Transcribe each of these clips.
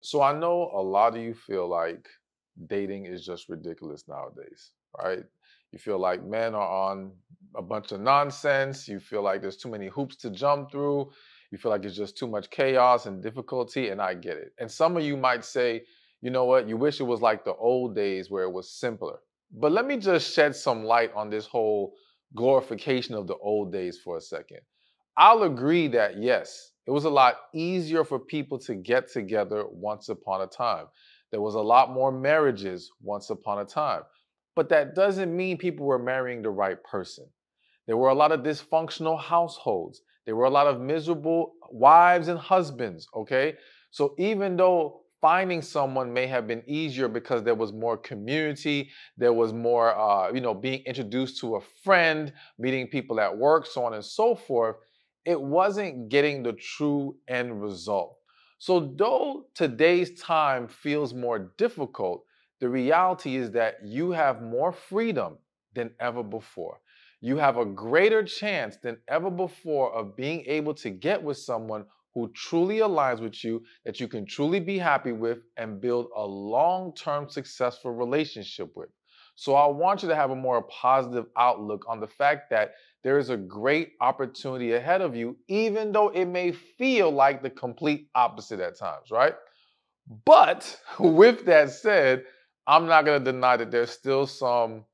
So I know a lot of you feel like dating is just ridiculous nowadays, right? You feel like men are on a bunch of nonsense. You feel like there's too many hoops to jump through. You feel like it's just too much chaos and difficulty, and I get it. And some of you might say, you know what, you wish it was like the old days where it was simpler. But let me just shed some light on this whole glorification of the old days for a second. I'll agree that yes, it was a lot easier for people to get together once upon a time. There was a lot more marriages once upon a time. But that doesn't mean people were marrying the right person. There were a lot of dysfunctional households. There were a lot of miserable wives and husbands, okay? So even though finding someone may have been easier because there was more community, there was more, being introduced to a friend, meeting people at work, so on and so forth, it wasn't getting the true end result. So though today's time feels more difficult, the reality is that you have more freedom than ever before. You have a greater chance than ever before of being able to get with someone who truly aligns with you, that you can truly be happy with, and build a long term successful relationship with. So I want you to have a more positive outlook on the fact that there is a great opportunity ahead of you, even though it may feel like the complete opposite at times, right? But with that said, I'm not going to deny that there's still some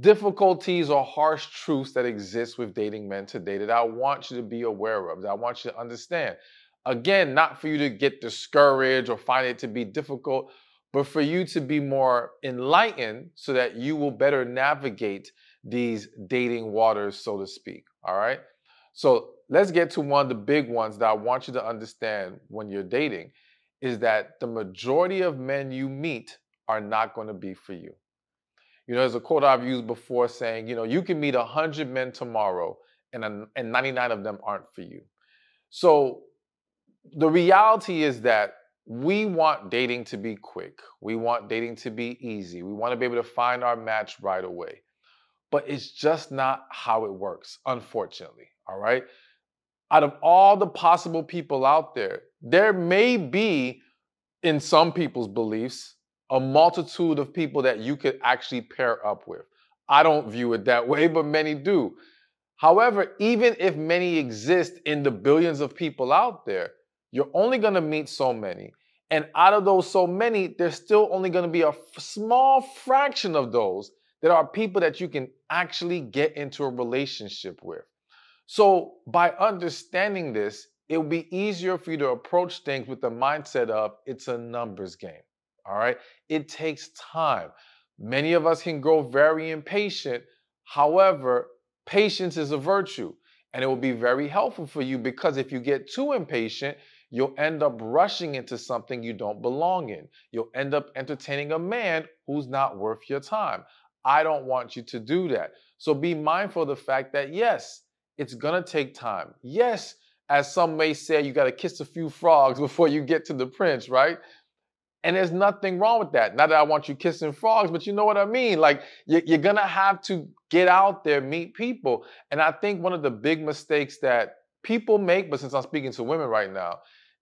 difficulties or harsh truths that exist with dating men today that I want you to be aware of, that I want you to understand. Again, not for you to get discouraged or find it to be difficult, but for you to be more enlightened so that you will better navigate these dating waters, so to speak. All right. So let's get to one of the big ones that I want you to understand when you're dating is that the majority of men you meet are not going to be for you. There's a quote I've used before saying, you can meet 100 men tomorrow and 99 of them aren't for you. So the reality is that we want dating to be quick. We want dating to be easy. We want to be able to find our match right away. But it's just not how it works, unfortunately. All right. Out of all the possible people out there, there may be in some people's beliefs, a multitude of people that you could actually pair up with. I don't view it that way, but many do. However, even if many exist in the billions of people out there, you're only going to meet so many. And out of those so many, there's still only going to be a small fraction of those that are people that you can actually get into a relationship with. So by understanding this, it will be easier for you to approach things with the mindset of it's a numbers game. All right. It takes time. Many of us can grow very impatient. However, patience is a virtue and it will be very helpful for you because if you get too impatient, you'll end up rushing into something you don't belong in. You'll end up entertaining a man who's not worth your time. I don't want you to do that. So be mindful of the fact that yes, it's going to take time. Yes, as some may say, you got to kiss a few frogs before you get to the prince, right? And there's nothing wrong with that. Not that I want you kissing frogs, but you know what I mean? Like, you're going to have to get out there, meet people. And I think one of the big mistakes that people make, but since I'm speaking to women right now,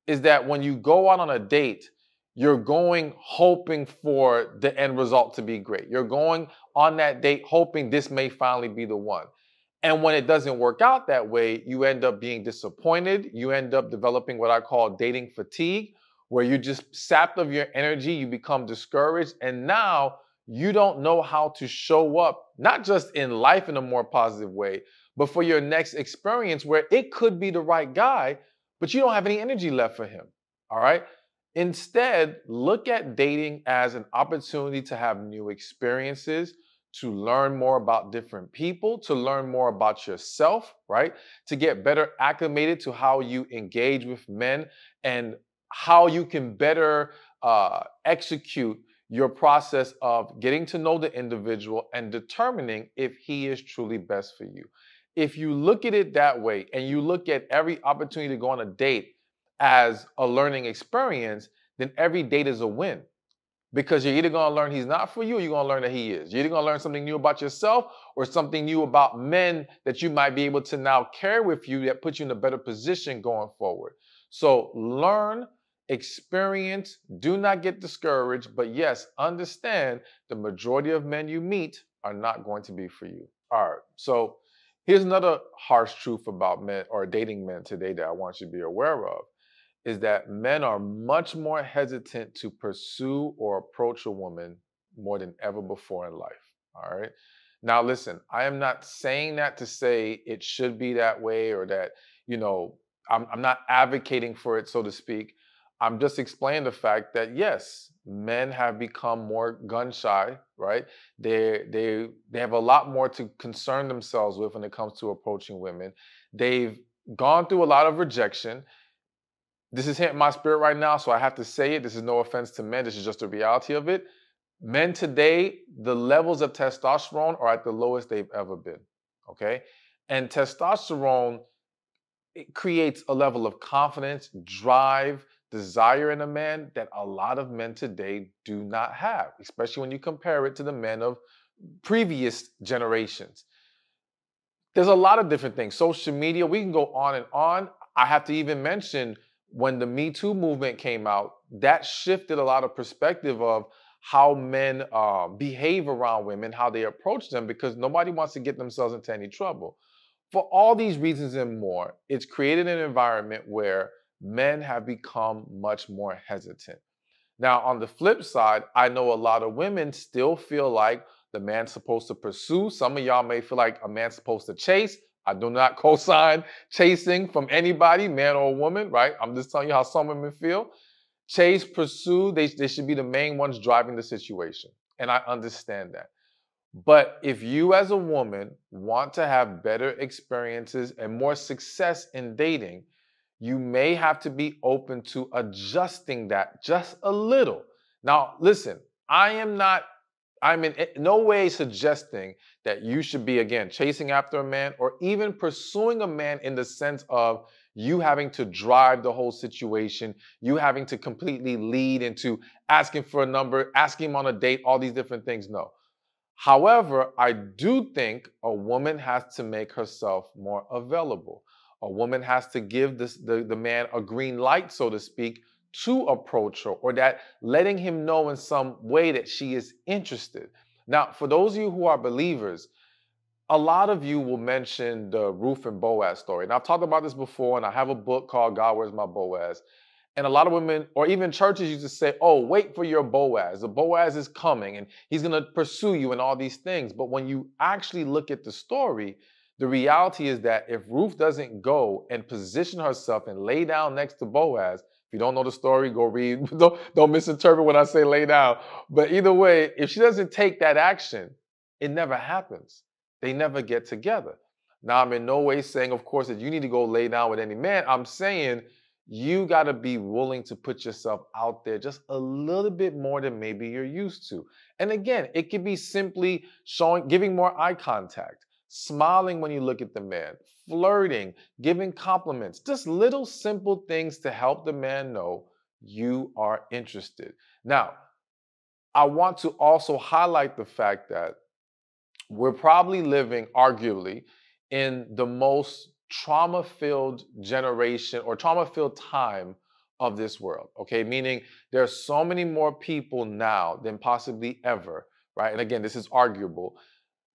is that when you go out on a date, you're going hoping for the end result to be great. You're going on that date hoping this may finally be the one. And when it doesn't work out that way, you end up being disappointed. You end up developing what I call dating fatigue, where you just sapped of your energy, you become discouraged, and now you don't know how to show up, not just in life in a more positive way, but for your next experience where it could be the right guy, but you don't have any energy left for him. All right. Instead, look at dating as an opportunity to have new experiences, to learn more about different people, to learn more about yourself, right? To get better acclimated to how you engage with men and how you can better execute your process of getting to know the individual and determining if he is truly best for you. If you look at it that way and you look at every opportunity to go on a date as a learning experience, then every date is a win. Because you're either going to learn he's not for you or you're going to learn that he is. You're either going to learn something new about yourself or something new about men that you might be able to now carry with you that puts you in a better position going forward. So learn, experience, do not get discouraged, but yes, understand the majority of men you meet are not going to be for you. All right, so here's another harsh truth about men or dating men today that I want you to be aware of is that men are much more hesitant to pursue or approach a woman more than ever before in life. All right. Now, listen, I am not saying that to say it should be that way or that, you know, I'm not advocating for it, so to speak. I'm just explaining the fact that yes, men have become more gun shy, right? They have a lot more to concern themselves with when it comes to approaching women. They've gone through a lot of rejection. This is hitting my spirit right now, so I have to say it. This is no offense to men. This is just the reality of it. Men today, the levels of testosterone are at the lowest they've ever been. Okay. And testosterone, it creates a level of confidence, drive, desire in a man that a lot of men today do not have, especially when you compare it to the men of previous generations. There's a lot of different things. Social media, we can go on and on. I have to even mention when the Me Too movement came out, that shifted a lot of perspective of how men behave around women, how they approach them, because nobody wants to get themselves into any trouble. For all these reasons and more, it's created an environment where men have become much more hesitant. Now, on the flip side, I know a lot of women still feel like the man's supposed to pursue. Some of y'all may feel like a man's supposed to chase. I do not co-sign chasing from anybody, man or woman, right? I'm just telling you how some women feel. Chase, pursue, they should be the main ones driving the situation. And I understand that. But if you as a woman want to have better experiences and more success in dating, you may have to be open to adjusting that just a little. Now, listen, I'm in no way suggesting that you should be, again, chasing after a man or even pursuing a man in the sense of you having to drive the whole situation, you having to completely lead into asking for a number, asking him on a date, all these different things. No. However, I do think a woman has to make herself more available. A woman has to give the man a green light, so to speak, to approach her, or that letting him know in some way that she is interested. Now, for those of you who are believers, a lot of you will mention the Ruth and Boaz story. And I've talked about this before, and I have a book called God, Where's My Boaz? And a lot of women, or even churches, used to say, oh, wait for your Boaz. The Boaz is coming and he's going to pursue you and all these things. But when you actually look at the story, the reality is that if Ruth doesn't go and position herself and lay down next to Boaz, if you don't know the story, go read. Don't misinterpret when I say lay down. But either way, if she doesn't take that action, it never happens. They never get together. Now, I'm in no way saying, of course, that you need to go lay down with any man. I'm saying you got to be willing to put yourself out there just a little bit more than maybe you're used to. And again, it could be simply giving more eye contact, smiling when you look at the man, flirting, giving compliments, just little simple things to help the man know you are interested. Now, I want to also highlight the fact that we're probably living, arguably, in the most trauma filled generation or trauma filled time of this world. Okay. Meaning there are so many more people now than possibly ever. Right. And again, this is arguable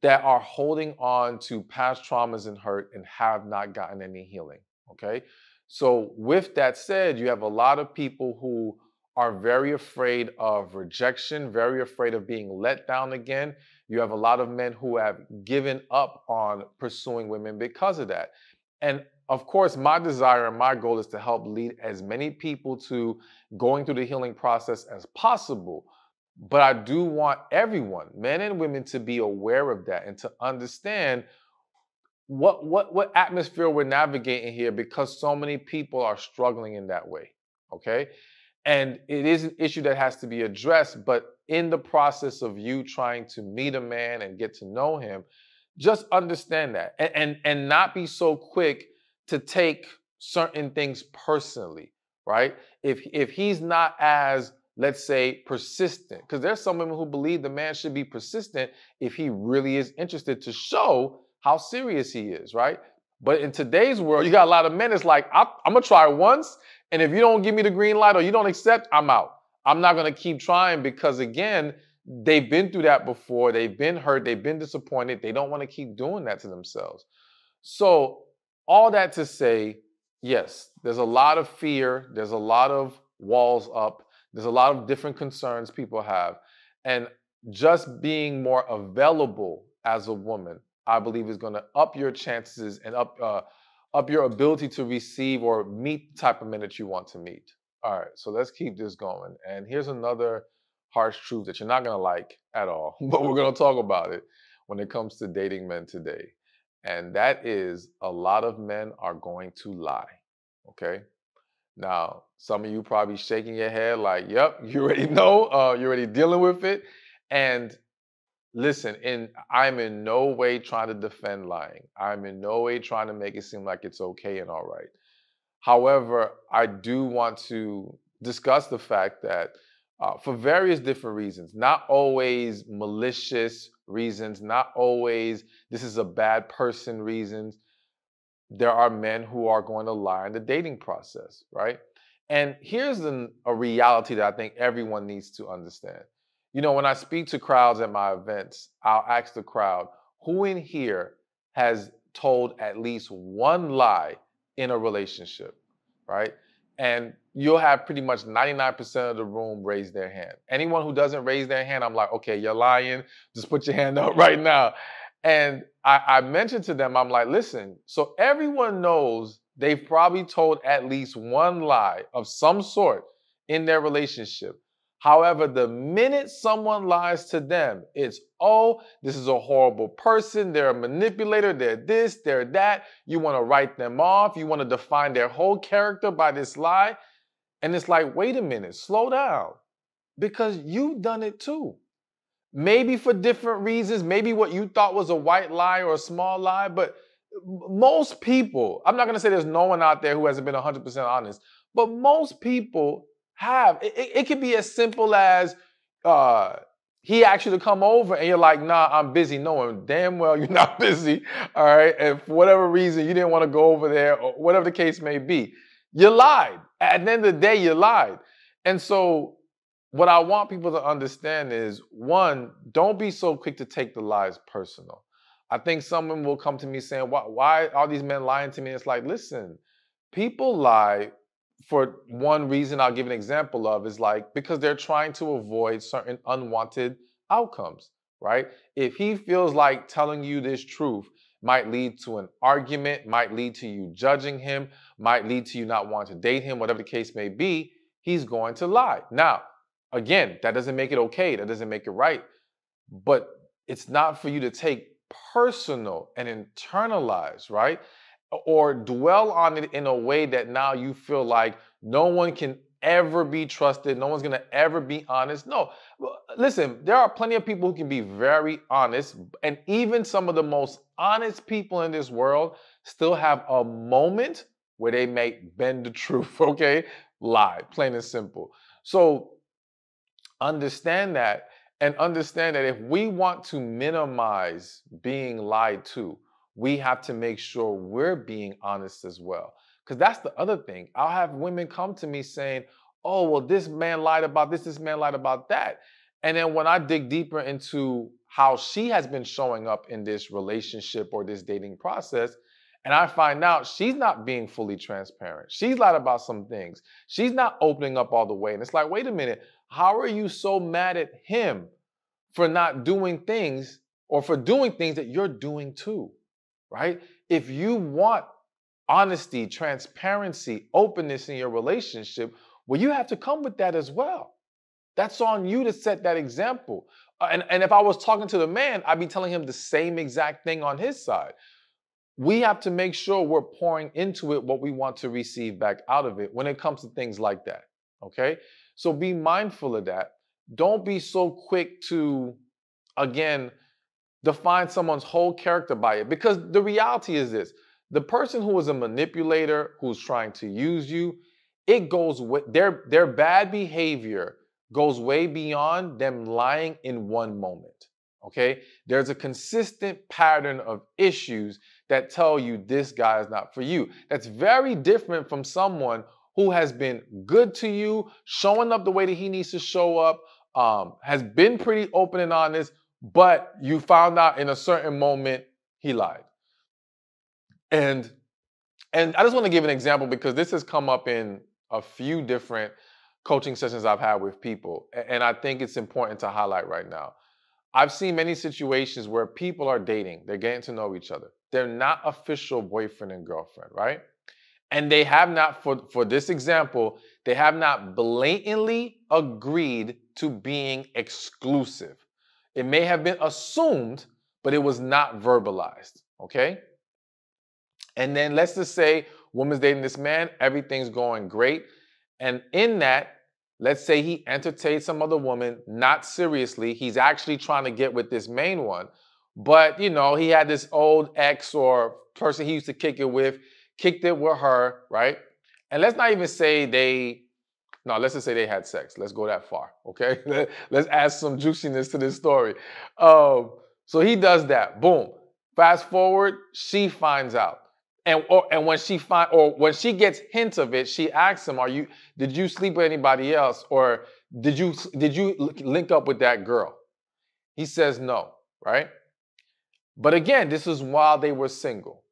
that are holding on to past traumas and hurt and have not gotten any healing. Okay. So, with that said, you have a lot of people who are very afraid of rejection, very afraid of being let down again. You have a lot of men who have given up on pursuing women because of that. And of course, my desire and my goal is to help lead as many people to going through the healing process as possible. But I do want everyone, men and women, to be aware of that and to understand what atmosphere we're navigating here because so many people are struggling in that way. Okay. And it is an issue that has to be addressed, but in the process of you trying to meet a man and get to know him, just understand that and not be so quick to take certain things personally, right? If he's not as, let's say, persistent, because there's some women who believe the man should be persistent if he really is interested to show how serious he is, right? But in today's world, you got a lot of men. It's like, I'm gonna try once. And if you don't give me the green light or you don't accept, I'm out. I'm not going to keep trying because, again, they've been through that before. They've been hurt. They've been disappointed. They don't want to keep doing that to themselves. So, all that to say, yes, there's a lot of fear. There's a lot of walls up. There's a lot of different concerns people have. And just being more available as a woman, I believe, is going to up your chances and up your ability to receive or meet the type of men that you want to meet. All right, so let's keep this going. And here's another harsh truth that you're not going to like at all, but we're going to talk about it when it comes to dating men today. And that is, a lot of men are going to lie. Okay? Now, some of you probably shaking your head like, yep, you already know, you're already dealing with it. And listen, I'm in no way trying to defend lying. I'm in no way trying to make it seem like it's okay and all right. However, I do want to discuss the fact that for various different reasons, not always malicious reasons, not always this is a bad person reasons, there are men who are going to lie in the dating process, right? And here's a reality that I think everyone needs to understand. You know, when I speak to crowds at my events, I'll ask the crowd, who in here has told at least one lie in a relationship, right? And you'll have pretty much 99% of the room raise their hand. Anyone who doesn't raise their hand, I'm like, okay, you're lying. Just put your hand up right now. And I mentioned to them, I'm like, listen, so everyone knows they've probably told at least one lie of some sort in their relationship. However, the minute someone lies to them, it's, oh, this is a horrible person. They're a manipulator. They're this, they're that. You want to write them off. You want to define their whole character by this lie. And it's like, wait a minute, slow down, because you've done it too. Maybe for different reasons, maybe what you thought was a white lie or a small lie, but most people, I'm not going to say there's no one out there who hasn't been 100% honest, but most people have. It could be as simple as uh, he asked you to come over and you're like, nah, I'm busy, knowing damn well you're not busy, all right? And for whatever reason, you didn't want to go over there or whatever the case may be. You lied. At the end of the day, you lied. And so what I want people to understand is, one, don't be so quick to take the lies personal. I think someone will come to me saying, why are these men lying to me? It's like, listen, people lie for one reason I'll give an example of is like, because they're trying to avoid certain unwanted outcomes, right? If he feels like telling you this truth might lead to an argument, might lead to you judging him, might lead to you not wanting to date him, whatever the case may be, he's going to lie. Now, again, that doesn't make it okay. That doesn't make it right. But it's not for you to take personal and internalize, right? Or dwell on it in a way that now you feel like no one can ever be trusted. No one's going to ever be honest. No, listen, there are plenty of people who can be very honest. And even some of the most honest people in this world still have a moment where they may bend the truth, okay? Lie, plain and simple. So understand that, and understand that if we want to minimize being lied to, we have to make sure we're being honest as well. Because that's the other thing. I'll have women come to me saying, oh, well, this man lied about this man lied about that. And then when I dig deeper into how she has been showing up in this relationship or this dating process, and I find out she's not being fully transparent. She's lied about some things. She's not opening up all the way. And it's like, wait a minute, how are you so mad at him for not doing things or for doing things that you're doing too, right? If you want honesty, transparency, openness in your relationship, well, you have to come with that as well. That's on you to set that example. And if I was talking to the man, I'd be telling him the same exact thing on his side. We have to make sure we're pouring into it what we want to receive back out of it when it comes to things like that, okay? So be mindful of that. Don't be so quick to, again, define someone's whole character by it. Because the reality is this, the person who is a manipulator, who's trying to use you, it goes with their bad behavior goes way beyond them lying in one moment. Okay? There's a consistent pattern of issues that tell you this guy is not for you. That's very different from someone who has been good to you, showing up the way that he needs to show up, has been pretty open and honest, but you found out in a certain moment he lied. And I just want to give an example because this has come up in a few different coaching sessions I've had with people. And I think it's important to highlight right now. I've seen many situations where people are dating, they're getting to know each other. They're not official boyfriend and girlfriend, right? And they have not, for this example, they have not blatantly agreed to being exclusive. It may have been assumed, but it was not verbalized, okay? And then let's just say woman's dating this man, everything's going great. And in that, let's say he entertained some other woman, not seriously. He's actually trying to get with this main one. But, you know, he had this old ex or person he used to kick it with, kicked it with her, right? And let's not even say let's just say they had sex. Let's go that far, okay? Let's add some juiciness to this story. So he does that. Boom. Fast forward, she finds out. And when she gets hint of it, she asks him, did you sleep with anybody else? Or did you link up with that girl? He says no, right? But again, this is while they were single.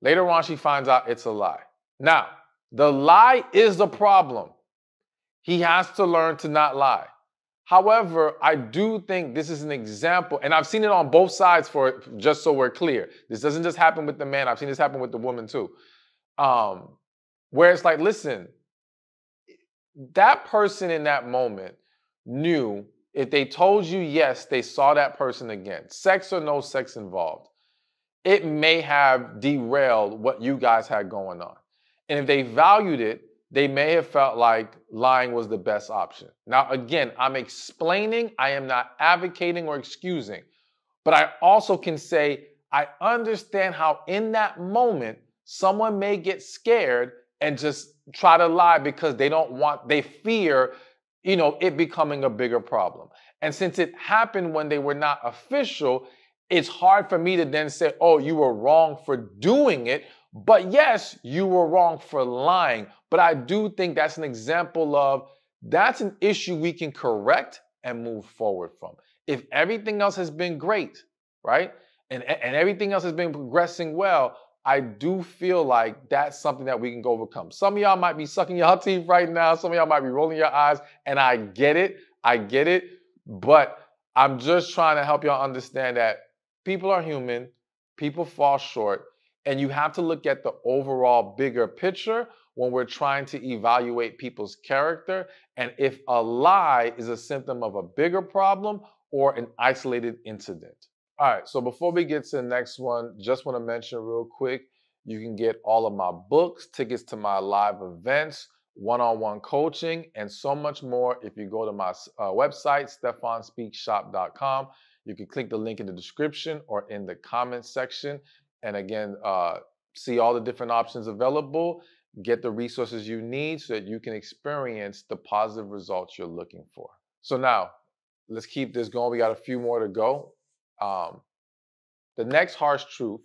Later on, she finds out it's a lie. Now, the lie is the problem. He has to learn to not lie. However, I do think this is an example, and I've seen it on both sides just so we're clear. This doesn't just happen with the man. I've seen this happen with the woman too. Where it's like, listen, that person in that moment knew if they told you yes, they saw that person again, sex or no sex involved, it may have derailed what you guys had going on. And if they valued it, they may have felt like lying was the best option. Now, again, I'm explaining, I am not advocating or excusing, but I also can say, I understand how in that moment, someone may get scared and just try to lie because they fear, it becoming a bigger problem. And since it happened when they were not official, it's hard for me to then say, oh, you were wrong for doing it. But yes, you were wrong for lying. But I do think that's an example of that's an issue we can correct and move forward from. If everything else has been great, right? And everything else has been progressing well, I do feel like that's something that we can go overcome. Some of y'all might be sucking your teeth right now. Some of y'all might be rolling your eyes. And I get it. But I'm just trying to help y'all understand that people are human. People fall short. And you have to look at the overall bigger picture when we're trying to evaluate people's character and if a lie is a symptom of a bigger problem or an isolated incident. All right, so before we get to the next one, just want to mention real quick, you can get all of my books, tickets to my live events, one-on-one coaching, and so much more if you go to my website, stephanspeakshop.com. You can click the link in the description or in the comments section. And again, see all the different options available, get the resources you need so that you can experience the positive results you're looking for. So now, let's keep this going. We got a few more to go. The next harsh truth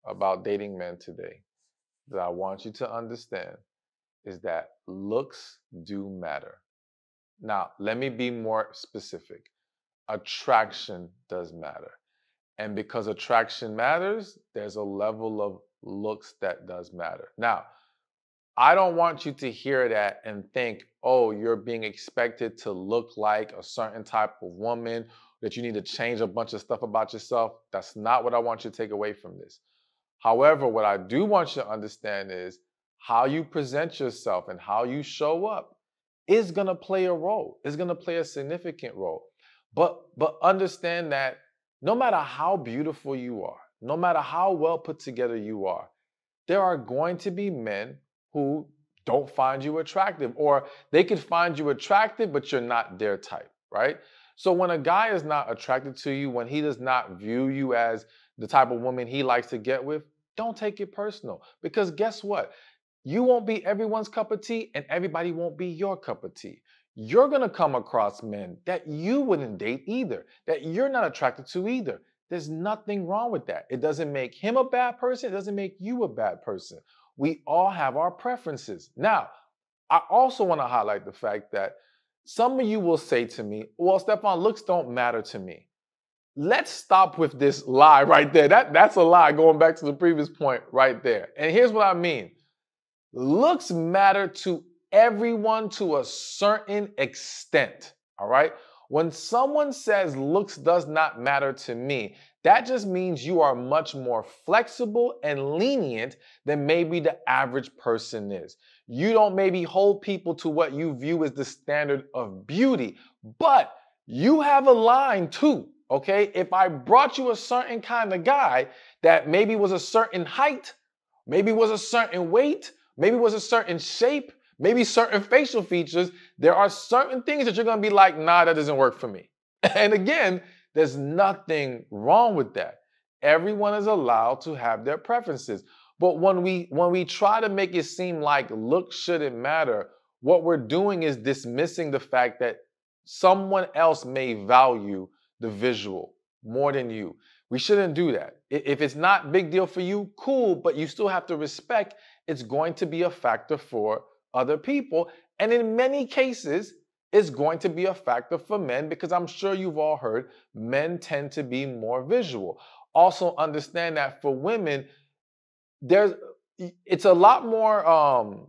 about dating men today that I want you to understand is that looks do matter. Now, let me be more specific. Attraction does matter. And because attraction matters, there's a level of looks that does matter. Now, I don't want you to hear that and think, oh, you're being expected to look like a certain type of woman, that you need to change a bunch of stuff about yourself. That's not what I want you to take away from this. However, what I do want you to understand is how you present yourself and how you show up is going to play a role. It's going to play a significant role. But understand that no matter how beautiful you are, no matter how well put together you are, there are going to be men who don't find you attractive, or they could find you attractive, but you're not their type, right? So when a guy is not attracted to you, when he does not view you as the type of woman he likes to get with, don't take it personal. Because guess what? You won't be everyone's cup of tea, and everybody won't be your cup of tea. You're going to come across men that you wouldn't date either, that you're not attracted to either. There's nothing wrong with that. It doesn't make him a bad person. It doesn't make you a bad person. We all have our preferences. Now, I also want to highlight the fact that some of you will say to me, well, Stephan, looks don't matter to me. Let's stop with this lie right there. That's a lie, going back to the previous point right there. And here's what I mean. Looks matter to everyone to a certain extent, all right? When someone says looks does not matter to me, that just means you are much more flexible and lenient than maybe the average person is. You don't maybe hold people to what you view as the standard of beauty, but you have a line too, okay? If I brought you a certain kind of guy that maybe was a certain height, maybe was a certain weight, maybe was a certain shape, maybe certain facial features, there are certain things that you're going to be like, nah, that doesn't work for me. And again, there's nothing wrong with that. Everyone is allowed to have their preferences. But when we try to make it seem like looks shouldn't matter, what we're doing is dismissing the fact that someone else may value the visual more than you. We shouldn't do that. If it's not a big deal for you, cool, but you still have to respect it's going to be a factor for other people. And in many cases, it's going to be a factor for men because I'm sure you've all heard men tend to be more visual. Also understand that for women, there's it's a lot more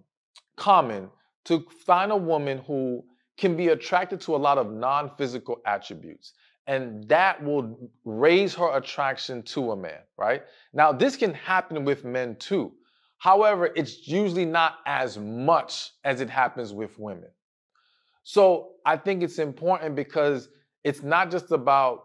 common to find a woman who can be attracted to a lot of non-physical attributes, and that will raise her attraction to a man, right? Now this can happen with men too. However, it's usually not as much as it happens with women. So I think it's important because it's not just about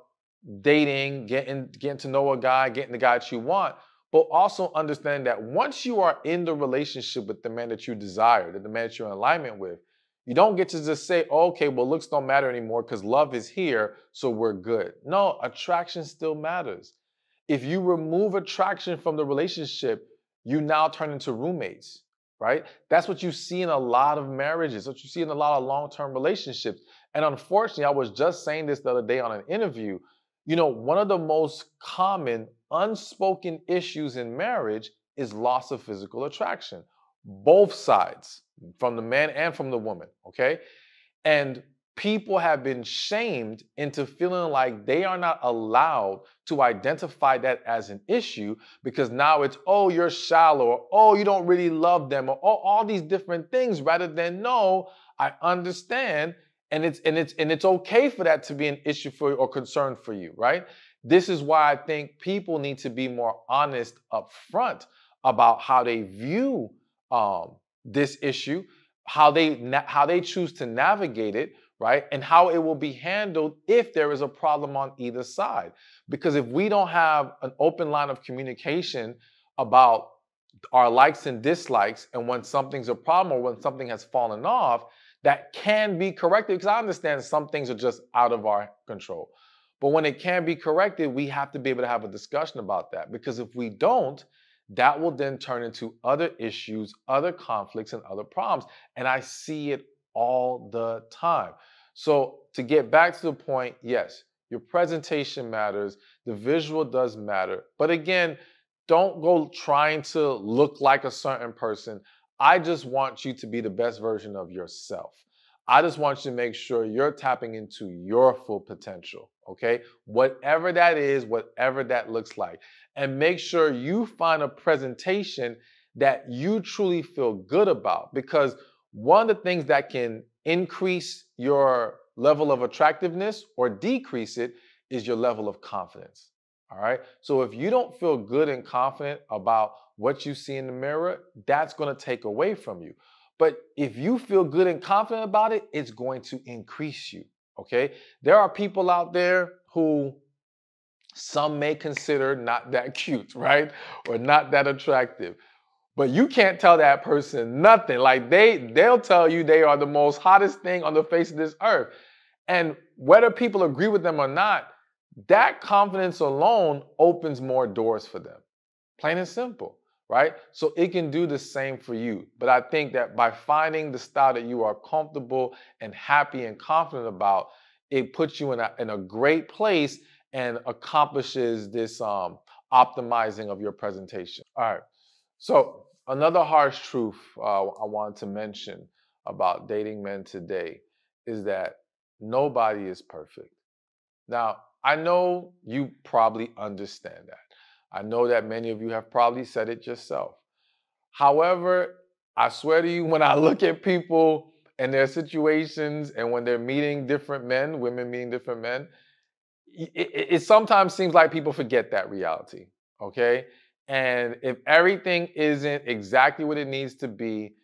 dating, getting to know a guy, getting the guy that you want, but also understand that once you are in the relationship with the man that you desire, the man that you're in alignment with, you don't get to just say, oh, okay, well, looks don't matter anymore because love is here, so we're good. No, attraction still matters. If you remove attraction from the relationship, you now turn into roommates, right? That's what you see in a lot of marriages, what you see in a lot of long-term relationships. And unfortunately, I was just saying this the other day on an interview. You know, one of the most common unspoken issues in marriage is loss of physical attraction. Both sides, from the man and from the woman, okay? And people have been shamed into feeling like they are not allowed to identify that as an issue because now it's, oh, you're shallow, or oh, you don't really love them, or oh, all these different things, rather than no, I understand, and it's okay for that to be an issue for you or concern for you, right? This is why I think people need to be more honest up front about how they view this issue, how they choose to navigate it, right? And how it will be handled if there is a problem on either side. Because if we don't have an open line of communication about our likes and dislikes, and when something's a problem or when something has fallen off, that can be corrected. Because I understand some things are just out of our control. But when it can be corrected, we have to be able to have a discussion about that. Because if we don't, that will then turn into other issues, other conflicts, and other problems. And I see it all the time. So to get back to the point, yes, your presentation matters. The visual does matter. But again, don't go trying to look like a certain person. I just want you to be the best version of yourself. I just want you to make sure you're tapping into your full potential, okay? Whatever that is, whatever that looks like. And make sure you find a presentation that you truly feel good about. Because one of the things that can increase your level of attractiveness or decrease it is your level of confidence. All right. So if you don't feel good and confident about what you see in the mirror, that's going to take away from you. But if you feel good and confident about it, it's going to increase you. Okay. There are people out there who some may consider not that cute, right? Or not that attractive. But you can't tell that person nothing. Like they'll tell you they are the most hottest thing on the face of this earth. And whether people agree with them or not, that confidence alone opens more doors for them. Plain and simple, right? So it can do the same for you. But I think that by finding the style that you are comfortable and happy and confident about, it puts you in a great place and accomplishes this optimizing of your presentation. All right. So another harsh truth I wanted to mention. about dating men today is that nobody is perfect. Now, I know you probably understand that. I know that many of you have probably said it yourself. However, I swear to you, when I look at people and their situations and when they're meeting different men, women meeting different men, it sometimes seems like people forget that reality. Okay. And if everything isn't exactly what it needs to be,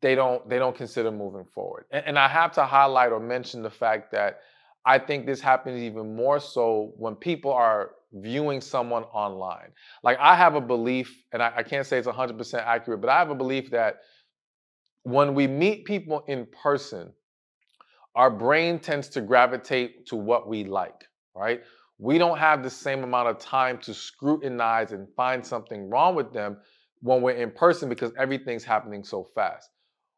they don't consider moving forward. And I have to highlight or mention the fact that I think this happens even more so when people are viewing someone online. Like I have a belief, and I can't say it's 100% accurate, but I have a belief that when we meet people in person, our brain tends to gravitate to what we like, right? We don't have the same amount of time to scrutinize and find something wrong with them when we're in person because everything's happening so fast.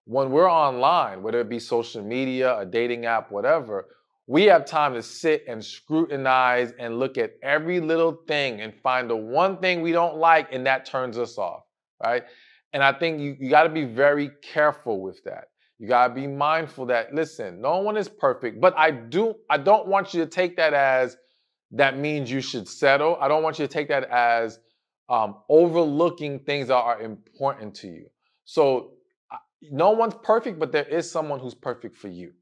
When we're online, whether it be social media, a dating app, whatever, we have time to sit and scrutinize and look at every little thing and find the one thing we don't like, and that turns us off, right? And I think you got to be very careful with that. You got to be mindful that, listen, no one is perfect, but I don't want you to take that as that means you should settle. I don't want you to take that as overlooking things that are important to you. So no one's perfect, but there is someone who's perfect for you,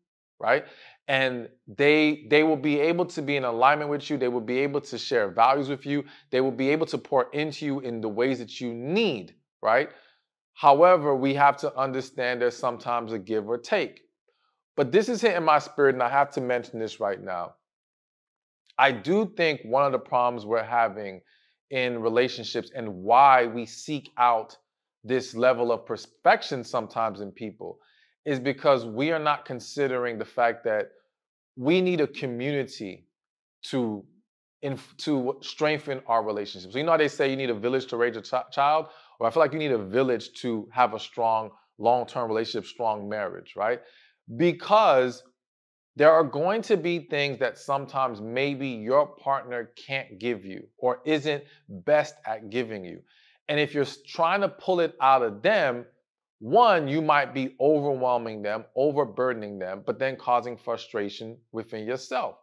right? And they will be able to be in alignment with you. They will be able to share values with you. They will be able to pour into you in the ways that you need, right? However, we have to understand there's sometimes a give or take. But this is hitting my spirit, and I have to mention this right now. I do think one of the problems we're having in relationships and why we seek out this level of perfection sometimes in people is because we are not considering the fact that we need a community to to strengthen our relationships. So you know how they say you need a village to raise a child? Or I feel like you need a village to have a strong long-term relationship, strong marriage, right? Because there are going to be things that sometimes maybe your partner can't give you or isn't best at giving you. And if you're trying to pull it out of them, one, you might be overwhelming them, overburdening them, but then causing frustration within yourself.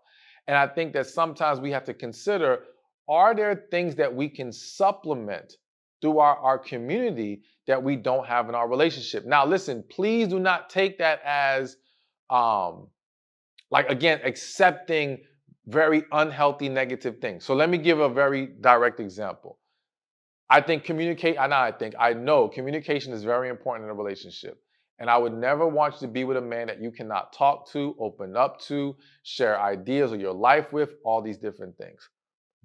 And I think that sometimes we have to consider, are there things that we can supplement through our community that we don't have in our relationship? Now, listen, please do not take that as um, like again, accepting very unhealthy negative things. So let me give a very direct example. I think I know communication is very important in a relationship. And I would never want you to be with a man that you cannot talk to, open up to, share ideas of your life with, all these different things.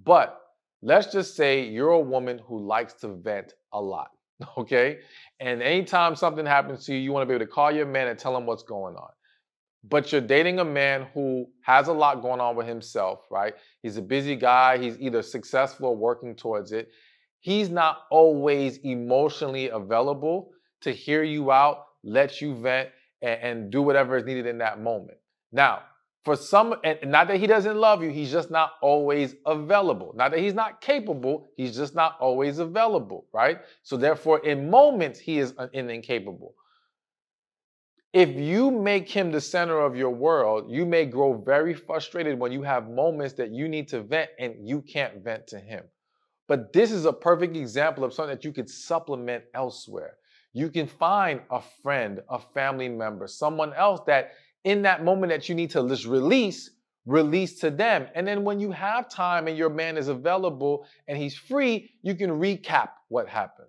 But let's just say you're a woman who likes to vent a lot, okay? And anytime something happens to you, you want to be able to call your man and tell him what's going on, but you're dating a man who has a lot going on with himself, right? He's a busy guy. He's either successful or working towards it. He's not always emotionally available to hear you out, let you vent, and do whatever is needed in that moment. Now, for some, and not that he doesn't love you, he's just not always available. Not that he's not capable, he's just not always available, right? So therefore, in moments, he is incapable. If you make him the center of your world, you may grow very frustrated when you have moments that you need to vent and you can't vent to him. But this is a perfect example of something that you could supplement elsewhere. You can find a friend, a family member, someone else that in that moment that you need to just release to them. And then when you have time and your man is available and he's free, you can recap what happened.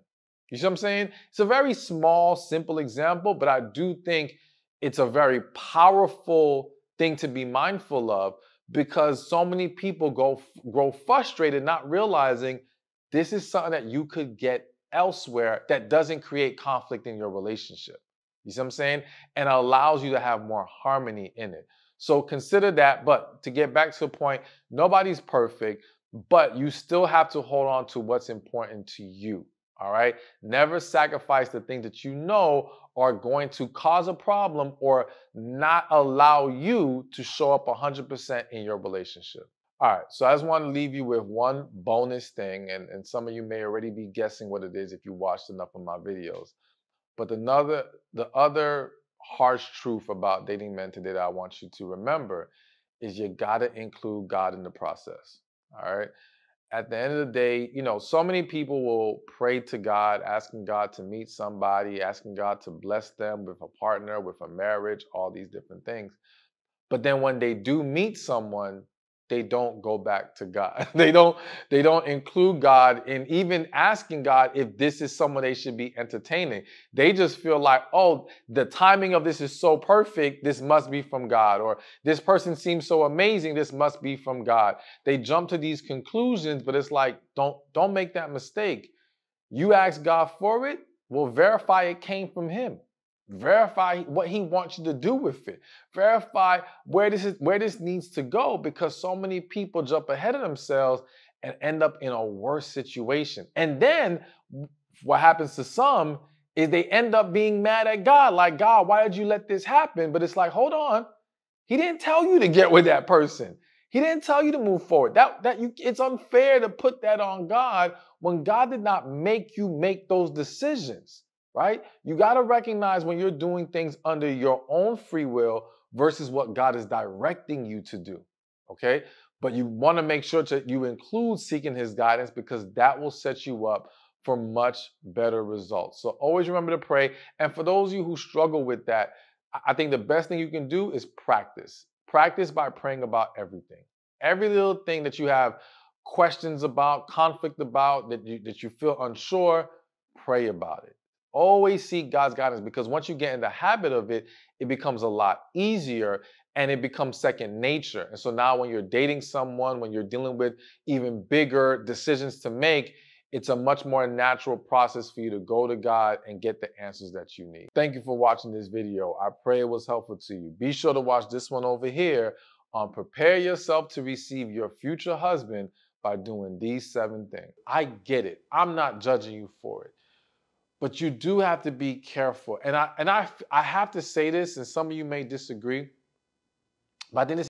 You see what I'm saying? It's a very small, simple example, but I do think it's a very powerful thing to be mindful of because so many people grow frustrated, not realizing this is something that you could get elsewhere that doesn't create conflict in your relationship. You see what I'm saying? And allows you to have more harmony in it. So consider that. But to get back to the point, nobody's perfect, but you still have to hold on to what's important to you. All right. Never sacrifice the things that you know are going to cause a problem or not allow you to show up 100% in your relationship. All right. So I just want to leave you with one bonus thing. And some of you may already be guessing what it is if you watched enough of my videos. But the other harsh truth about dating men today that I want you to remember is you got to include God in the process. All right. At the end of the day, so many people will pray to God, asking God to meet somebody, asking God to bless them with a partner, with a marriage, all these different things. But then when they do meet someone, they don't go back to God. They don't include God in even asking God if this is someone they should be entertaining. They just feel like, oh, the timing of this is so perfect, this must be from God. Or this person seems so amazing, this must be from God. They jump to these conclusions, but it's like, don't make that mistake. You ask God for it, well, verify it came from Him. Verify what He wants you to do with it. Verify where this needs to go, because so many people jump ahead of themselves and end up in a worse situation. And then what happens to some is they end up being mad at God, like, God, why did you let this happen? But it's like, hold on, He didn't tell you to get with that person. He didn't tell you to move forward. It's unfair to put that on God when God did not make you make those decisions, right? You got to recognize when you're doing things under your own free will versus what God is directing you to do, okay? But you want to make sure that you include seeking His guidance, because that will set you up for much better results. So always remember to pray. And for those of you who struggle with that, I think the best thing you can do is practice. Practice by praying about everything. Every little thing that you have questions about, conflict about, that you feel unsure, pray about it. Always seek God's guidance, because once you get in the habit of it, it becomes a lot easier and it becomes second nature. And so now when you're dating someone, when you're dealing with even bigger decisions to make, it's a much more natural process for you to go to God and get the answers that you need. Thank you for watching this video. I pray it was helpful to you. Be sure to watch this one over here on prepare yourself to receive your future husband by doing these 7 things. I get it. I'm not judging you for it. But you do have to be careful. And I have to say this, and some of you may disagree, but I think this